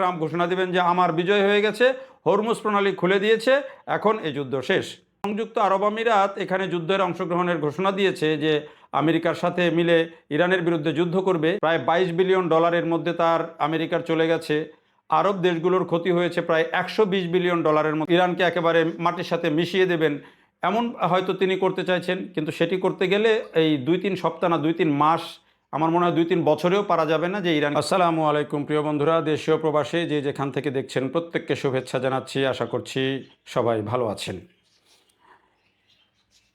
Trump ঘোষণা দিবেন যে আমার বিজয় হয়ে গেছে, হরমুজ প্রণালী খুলে দিয়েছে, এখন এই যুদ্ধ শেষ। সংযুক্ত আরব আমিরাত এখানে যুদ্ধের অংশগ্রহণের ঘোষণা দিয়েছে যে আমেরিকার সাথে মিলে ইরানের বিরুদ্ধে যুদ্ধ করবে। প্রায় 22 বিলিয়ন ডলারের মধ্যে তার আমেরিকার চলে গেছে। আরব দেশগুলোর ক্ষতি হয়েছে প্রায় 120 বিলিয়ন ডলারের মতো। ইরানকে একেবারে মাটির সাথে মিশিয়ে দেবেন এমন হয়তো তিনি করতে চাইছেন, কিন্তু সেটি করতে গেলে এই 2-3 সপ্তাহ না 2-3 মাস, আমার মনে হয় 2-3 বছরেও পারা যাবে না যে ইরান। আসসালামু আলাইকুম প্রিয় বন্ধুরা, দেশীয় প্রবাসী যে যেখান থেকে দেখছেন প্রত্যেককে শুভেচ্ছা জানাচ্ছি। আশা করছি সবাই ভালো আছেন।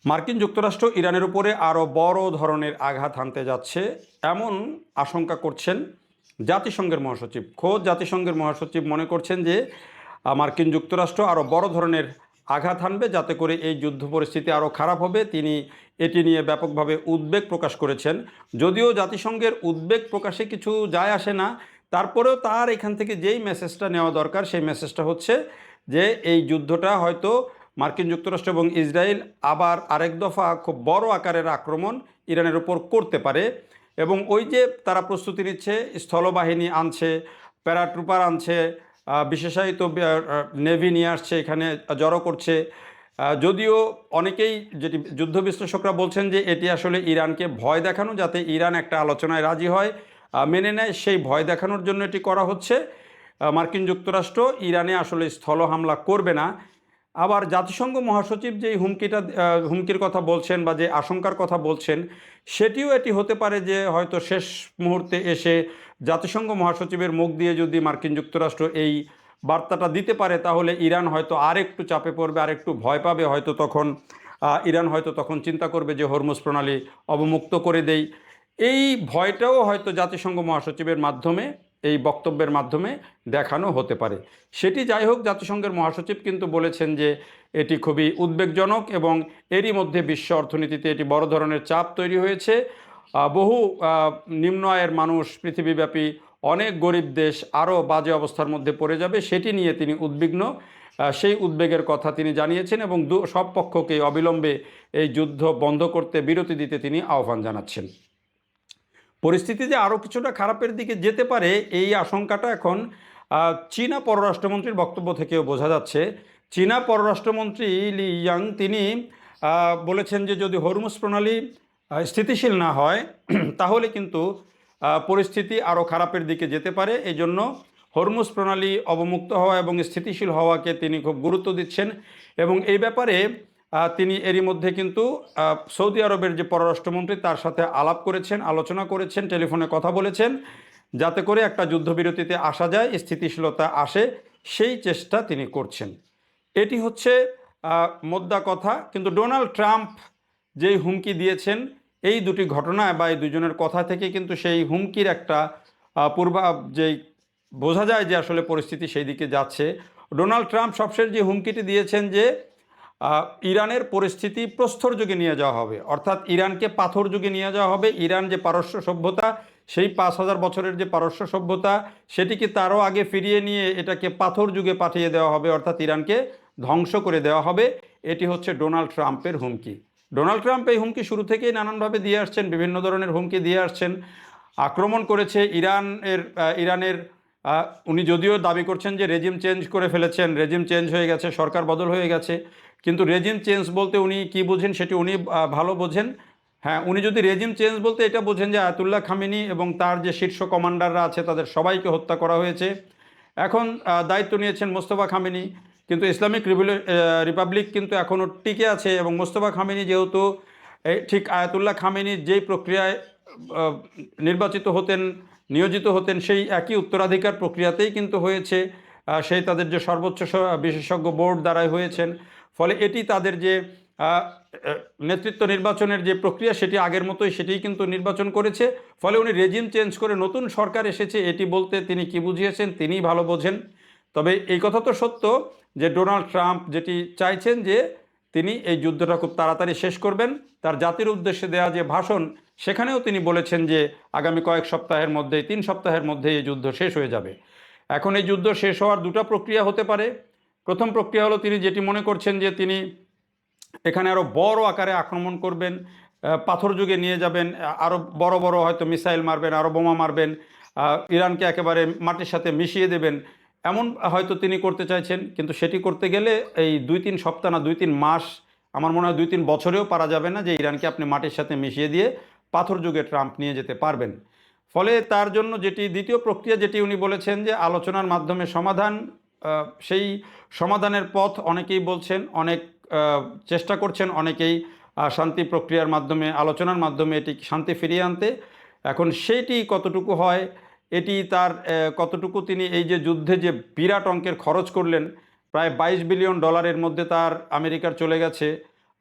মার্কিন যুক্তরাষ্ট্র ইরানের উপরে আরও বড় ধরনের আঘাত হানতে যাচ্ছে এমন আশঙ্কা করছেন জাতিসংঘের মহাসচিব। খোদ জাতিসংঘের মহাসচিব মনে করছেন যে মার্কিন যুক্তরাষ্ট্র আরও বড় ধরনের আঘাত হানবে, যাতে করে এই যুদ্ধ পরিস্থিতি আরও খারাপ হবে। তিনি এটি নিয়ে ব্যাপকভাবে উদ্বেগ প্রকাশ করেছেন। যদিও জাতিসংঘের উদ্বেগ প্রকাশে কিছু যায় আসে না, তারপরেও তার এখান থেকে যেই মেসেজটা নেওয়া দরকার সেই মেসেজটা হচ্ছে যে এই যুদ্ধটা হয়তো মার্কিন যুক্তরাষ্ট্র এবং ইসরায়েল আবার আরেক দফা খুব বড় আকারের আক্রমণ ইরানের উপর করতে পারে। এবং ওই যে তারা প্রস্তুতি নিচ্ছে, স্থলবাহিনী আনছে, প্যারাট্রুপার আনছে, বিশেষায়িত নেভি নিয়ে আসছে, এখানে জড়ো করছে। যদিও অনেকেই যেটি যুদ্ধ বিশ্লেষকরা বলছেন যে এটি আসলে ইরানকে ভয় দেখানো, যাতে ইরান একটা আলোচনায় রাজি হয়, মেনে নেয়, সেই ভয় দেখানোর জন্য এটি করা হচ্ছে। মার্কিন যুক্তরাষ্ট্র ইরানে আসলে স্থল হামলা করবে না। আবার জাতিসংঘ মহাসচিব যেই হুমকির কথা বলছেন বা যে আশঙ্কার কথা বলছেন, সেটিও এটি হতে পারে যে হয়তো শেষ মুহূর্তে এসে জাতিসংঘ মহাসচিবের মুখ দিয়ে যদি মার্কিন যুক্তরাষ্ট্র এই বার্তাটা দিতে পারে, তাহলে ইরান হয়তো আরেকটু চাপে পড়বে, আরেকটু ভয় পাবে। হয়তো তখন ইরান হয়তো তখন চিন্তা করবে যে হরমুজ প্রণালী অবমুক্ত করে দেই। এই ভয়টাও হয়তো জাতিসংঘ মহাসচিবের মাধ্যমে, এই বক্তব্যের মাধ্যমে দেখানো হতে পারে। সেটি যাই হোক, জাতিসংঘের মহাসচিব কিন্তু বলেছেন যে এটি খুবই উদ্বেগজনক এবং এরই মধ্যে বিশ্ব অর্থনীতিতে এটি বড় ধরনের চাপ তৈরি হয়েছে। বহু নিম্ন আয়ের মানুষ, পৃথিবীব্যাপী অনেক গরিব দেশ আরও বাজে অবস্থার মধ্যে পড়ে যাবে, সেটি নিয়ে তিনি উদ্বিগ্ন। সেই উদ্বেগের কথা তিনি জানিয়েছেন এবং সব পক্ষকে অবিলম্বে এই যুদ্ধ বন্ধ করতে, বিরতি দিতে তিনি আহ্বান জানাচ্ছেন। পরিস্থিতি যে আরও কিছুটা খারাপের দিকে যেতে পারে, এই আশঙ্কাটা এখন চীনা পররাষ্ট্রমন্ত্রীর বক্তব্য থেকেও বোঝা যাচ্ছে। চীনা পররাষ্ট্রমন্ত্রী লি ইয়াং তিনি বলেছেন যে যদি হরমুজ প্রণালী স্থিতিশীল না হয় তাহলে কিন্তু পরিস্থিতি আরও খারাপের দিকে যেতে পারে। এই জন্য হরমুজ প্রণালী অবমুক্ত হওয়া এবং স্থিতিশীল হওয়াকে তিনি খুব গুরুত্ব দিচ্ছেন। এবং এই ব্যাপারে তিনি এরই মধ্যে কিন্তু সৌদি আরবের যে পররাষ্ট্রমন্ত্রী তার সাথে আলাপ করেছেন, আলোচনা করেছেন, টেলিফোনে কথা বলেছেন, যাতে করে একটা যুদ্ধবিরতিতে আসা যায়, স্থিতিশীলতা আসে, সেই চেষ্টা তিনি করছেন। এটি হচ্ছে মোদ্দা কথা। কিন্তু ডোনাল্ড ট্রাম্প যেই হুমকি দিয়েছেন, এই দুটি ঘটনা বা এই দুজনের কথা থেকে কিন্তু সেই হুমকির একটা যেই বোঝা যায় যে আসলে পরিস্থিতি সেই দিকে যাচ্ছে। ডোনাল্ড ট্রাম্প সবশেষ যে হুমকিটি দিয়েছেন যে ইরানের পরিস্থিতি প্রস্তর যুগে নিয়ে যাওয়া হবে, অর্থাৎ ইরানকে পাথর যুগে নিয়ে যাওয়া হবে। ইরান যে পারস্য সভ্যতা, সেই 5000 বছরের যে পারস্য সভ্যতা, সেটিকে তারও আগে ফিরিয়ে নিয়ে এটাকে পাথর যুগে পাঠিয়ে দেওয়া হবে, অর্থাৎ ইরানকে ধ্বংস করে দেওয়া হবে। এটি হচ্ছে ডোনাল্ড ট্রাম্পের হুমকি। ডোনাল্ড ট্রাম্প এই হুমকি শুরু থেকেই নানানভাবে দিয়ে আসছেন, বিভিন্ন ধরনের হুমকি দিয়ে আসছেন। আক্রমণ করেছে ইরানের উনি যদিও দাবি করছেন যে রেজিম চেঞ্জ করে ফেলেছেন, রেজিম চেঞ্জ হয়ে গেছে, সরকার বদল হয়ে গেছে, কিন্তু রেজিম চেঞ্জ বলতে উনি কি বোঝেন সেটি উনি ভালো বোঝেন। হ্যাঁ, উনি যদি রেজিম চেঞ্জ বলতে এটা বোঝেন যে আয়াতুল্লাহ খামেনি এবং তার যে শীর্ষ কমান্ডাররা আছে তাদের সবাইকে হত্যা করা হয়েছে, এখন দায়িত্ব নিয়েছেন মোস্তফা খামেনি, কিন্তু ইসলামিক রিপাবলিক কিন্তু এখনও টিকে আছে। এবং মোস্তফা খামেনি যেহেতু ঠিক আয়াতুল্লাহ খামেনির যেই প্রক্রিয়ায় নিয়োজিত হতেন, সেই একই উত্তরাধিকার প্রক্রিয়াতেই কিন্তু হয়েছে। সেই তাদের যে সর্বোচ্চ বিশেষজ্ঞ বোর্ড দ্বারাই হয়েছেন। ফলে এটি তাদের যে নেতৃত্ব নির্বাচনের যে প্রক্রিয়া, সেটি আগের মতোই সেটিই কিন্তু নির্বাচন করেছে। ফলে উনি রেজিম চেঞ্জ করে নতুন সরকার এসেছে এটি বলতে তিনি কি বুঝিয়েছেন তিনিই ভালো বোঝেন। তবে এই কথা তো সত্য যে ডোনাল্ড ট্রাম্প যেটি চাইছেন যে তিনি এই যুদ্ধটা খুব তাড়াতাড়ি শেষ করবেন। তার জাতির উদ্দেশ্যে দেওয়া যে ভাষণ, সেখানেও তিনি বলেছেন যে আগামী কয়েক সপ্তাহের মধ্যেই, 3 সপ্তাহের মধ্যেই এই যুদ্ধ শেষ হয়ে যাবে। এখন এই যুদ্ধ শেষ হওয়ার দুটো প্রক্রিয়া হতে পারে। প্রথম প্রক্রিয়া হলো তিনি যেটি মনে করছেন যে তিনি এখানে আরও বড় আকারে আক্রমণ করবেন, পাথর যুগে নিয়ে যাবেন, আরও বড় হয়তো মিসাইল মারবেন, আরও বোমা মারবেন, ইরানকে একেবারে মাটির সাথে মিশিয়ে দেবেন। এমন হয়তো তিনি করতে চাইছেন, কিন্তু সেটি করতে গেলে এই 2-3 সপ্তাহ না 2-3 মাস, আমার মনে হয় 2-3 বছরেও পারা যাবে না যে ইরানকে আপনি মাটির সাথে মিশিয়ে দিয়ে পাথর যুগে ট্রাম্প নিয়ে যেতে পারবেন। ফলে তার জন্য যেটি দ্বিতীয় প্রক্রিয়া যেটি উনি বলেছেন যে আলোচনার মাধ্যমে সমাধান, সেই সমাধানের পথ অনেকেই বলছেন, অনেক চেষ্টা করছেন অনেকেই শান্তি প্রক্রিয়ার মাধ্যমে, আলোচনার মাধ্যমে এটি শান্তি ফিরিয়ে আনতে। এখন সেইটি কতটুকু হয়, এটি তার কতটুকু তিনি এই যে যুদ্ধে যে বিরাট অঙ্কের খরচ করলেন, প্রায় $22 বিলিয়ন মধ্যে তার আমেরিকার চলে গেছে,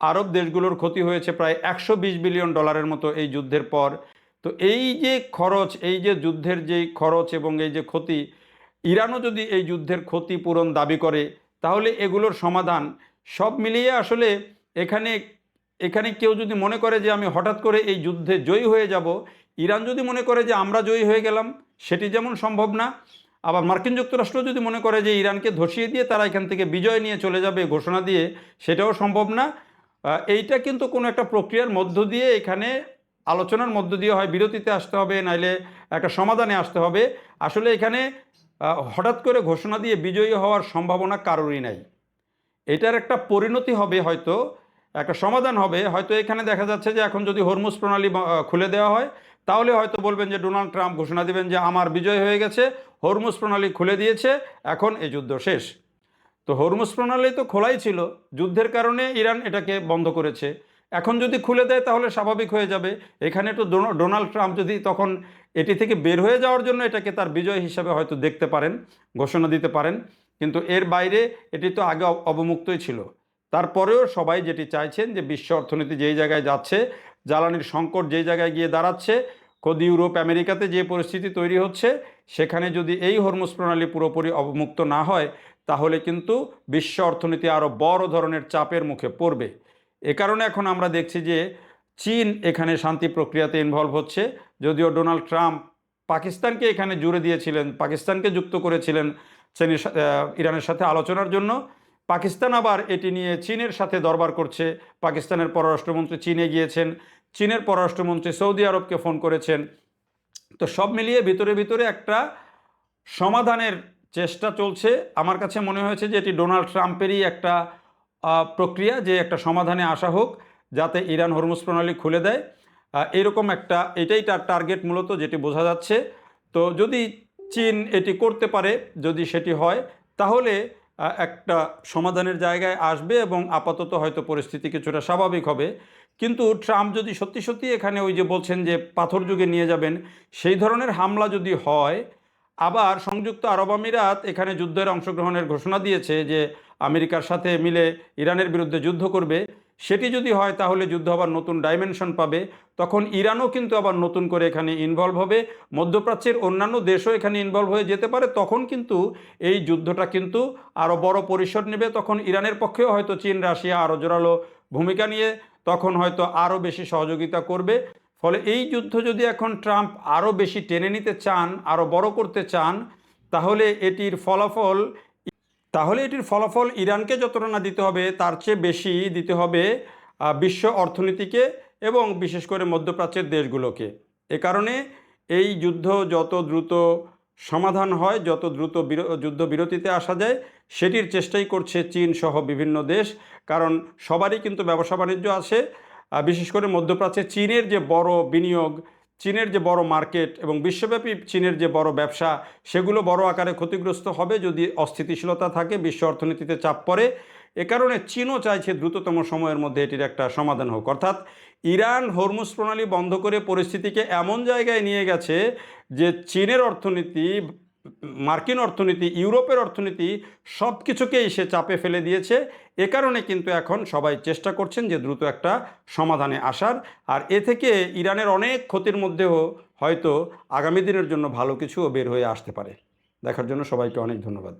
আরব দেশগুলোর ক্ষতি হয়েছে প্রায় $120 বিলিয়ন মতো এই যুদ্ধের পর। তো এই যে খরচ, এই যে যুদ্ধের যেই খরচ এবং এই যে ক্ষতি, ইরানও যদি এই যুদ্ধের ক্ষতিপূরণ দাবি করে তাহলে এগুলোর সমাধান সব মিলিয়ে আসলে এখানে এখানে কেউ যদি মনে করে যে আমি হঠাৎ করে এই যুদ্ধে জয়ী হয়ে যাব, ইরান যদি মনে করে যে আমরা জয়ী হয়ে গেলাম, সেটি যেমন সম্ভব না। আবার মার্কিন যুক্তরাষ্ট্র যদি মনে করে যে ইরানকে ধসিয়ে দিয়ে তারা এখান থেকে বিজয় নিয়ে চলে যাবে ঘোষণা দিয়ে, সেটাও সম্ভব না। এইটা কিন্তু কোনো একটা প্রক্রিয়ার মধ্য দিয়ে, এখানে আলোচনার মধ্য দিয়ে হয় বিরতিতে আসতে হবে, নাইলে একটা সমাধানে আসতে হবে। আসলে এখানে হঠাৎ করে ঘোষণা দিয়ে বিজয়ী হওয়ার সম্ভাবনা কারোরই নাই। এটার একটা পরিণতি হবে, হয়তো একটা সমাধান হবে। হয়তো এখানে দেখা যাচ্ছে যে এখন যদি হরমুজ প্রণালী খুলে দেওয়া হয়, তাহলে হয়তো বলবেন যে ডোনাল্ড ট্রাম্প ঘোষণা দিবেন যে আমার বিজয় হয়ে গেছে, হরমুজ প্রণালী খুলে দিয়েছে, এখন এই যুদ্ধ শেষ। তো হরমুজ প্রণালী তো খোলাই ছিল, যুদ্ধের কারণে ইরান এটাকে বন্ধ করেছে। এখন যদি খুলে দেয় তাহলে স্বাভাবিক হয়ে যাবে। এখানে তো ডোনাল্ড ট্রাম্প যদি তখন এটি থেকে বের হয়ে যাওয়ার জন্য এটাকে তার বিজয় হিসাবে হয়তো দেখতে পারেন, ঘোষণা দিতে পারেন, কিন্তু এর বাইরে এটি তো আগে অবমুক্তই ছিল। তারপরেও সবাই যেটি চাইছেন যে বিশ্ব অর্থনীতি যেই জায়গায় যাচ্ছে, জ্বালানির সংকট যেই জায়গায় গিয়ে দাঁড়াচ্ছে, খোদ ইউরোপ আমেরিকাতে যে পরিস্থিতি তৈরি হচ্ছে, সেখানে যদি এই হরমুজ প্রণালী পুরোপুরি অবমুক্ত না হয় তাহলে কিন্তু বিশ্ব অর্থনীতি আরও বড় ধরনের চাপের মুখে পড়বে। এ কারণে এখন আমরা দেখছি যে চীন এখানে শান্তি প্রক্রিয়াতে ইনভলভ হচ্ছে। যদিও ডোনাল্ড ট্রাম্প পাকিস্তানকে এখানে জুড়ে দিয়েছিলেন, পাকিস্তানকে যুক্ত করেছিলেন ইরানের সাথে আলোচনার জন্য, পাকিস্তান আবার এটি নিয়ে চীনের সাথে দরবার করছে। পাকিস্তানের পররাষ্ট্রমন্ত্রী চীনে গিয়েছেন, চীনের পররাষ্ট্রমন্ত্রী সৌদি আরবকে ফোন করেছেন। তো সব মিলিয়ে ভিতরে ভিতরে একটা সমাধানের চেষ্টা চলছে। আমার কাছে মনে হয়েছে যে এটি ডোনাল্ড ট্রাম্পেরই একটা প্রক্রিয়া, যে একটা সমাধানে আসা হোক যাতে ইরান হরমুজ প্রণালী খুলে দেয়, এরকম একটা, এটাই তার টার্গেট মূলত, যেটি বোঝা যাচ্ছে। তো যদি চীন এটি করতে পারে, যদি সেটি হয়, তাহলে একটা সমাধানের জায়গায় আসবে এবং আপাতত হয়তো পরিস্থিতি কিছুটা স্বাভাবিক হবে। কিন্তু ট্রাম্প যদি সত্যি সত্যি এখানে ওই যে বলছেন যে পাথর যুগে নিয়ে যাবেন, সেই ধরনের হামলা যদি হয়, আবার সংযুক্ত আরব আমিরাত এখানে যুদ্ধের অংশগ্রহণের ঘোষণা দিয়েছে যে আমেরিকার সাথে মিলে ইরানের বিরুদ্ধে যুদ্ধ করবে, সেটি যদি হয় তাহলে যুদ্ধ আবার নতুন ডাইমেনশন পাবে। তখন ইরানও কিন্তু আবার নতুন করে এখানে ইনভলভ হবে, মধ্যপ্রাচ্যের অন্যান্য দেশও এখানে ইনভলভ হয়ে যেতে পারে। তখন কিন্তু এই যুদ্ধটা কিন্তু আরও বড় পরিসর নেবে। তখন ইরানের পক্ষেও হয়তো চীন রাশিয়া আরও জোরালো ভূমিকা নিয়ে তখন হয়তো আরও বেশি সহযোগিতা করবে। ফলে এই যুদ্ধ যদি এখন ট্রাম্প আরও বেশি টেনে নিতে চান, আরও বড় করতে চান, তাহলে এটির ফলাফল ইরানকে যতটা না দিতে হবে তার চেয়ে বেশি দিতে হবে বিশ্ব অর্থনীতিকে এবং বিশেষ করে মধ্যপ্রাচ্যের দেশগুলোকে। এ কারণে এই যুদ্ধ যত দ্রুত সমাধান হয়, যত দ্রুত যুদ্ধবিরতিতে আসা যায়, সেটির চেষ্টাই করছে চীন সহ বিভিন্ন দেশ। কারণ সবারই কিন্তু ব্যবসা বাণিজ্য আছে, বিশেষ করে মধ্যপ্রাচ্যে চীনের যে বড় বিনিয়োগ, চীনের যে বড় মার্কেট এবং বিশ্বব্যাপী চীনের যে বড় ব্যবসা, সেগুলো বড় আকারে ক্ষতিগ্রস্ত হবে যদি অস্থিতিশীলতা থাকে, বিশ্ব অর্থনীতিতে চাপ পড়ে। এ কারণে চীনও চাইছে দ্রুততম সময়ের মধ্যে এটির একটা সমাধান হোক। অর্থাৎ ইরান হরমুজ প্রণালী বন্ধ করে পরিস্থিতিকে এমন জায়গায় নিয়ে গেছে যে চীনের অর্থনীতি, মার্কিন অর্থনীতি, ইউরোপের অর্থনীতি সব কিছুকেই সে চাপে ফেলে দিয়েছে। এ কারণে কিন্তু এখন সবাই চেষ্টা করছেন যে দ্রুত একটা সমাধানে আসার। আর এ থেকে ইরানের অনেক ক্ষতির মধ্যেও হয়তো আগামী দিনের জন্য ভালো কিছুও বের হয়ে আসতে পারে। দেখার জন্য সবাইকে অনেক ধন্যবাদ।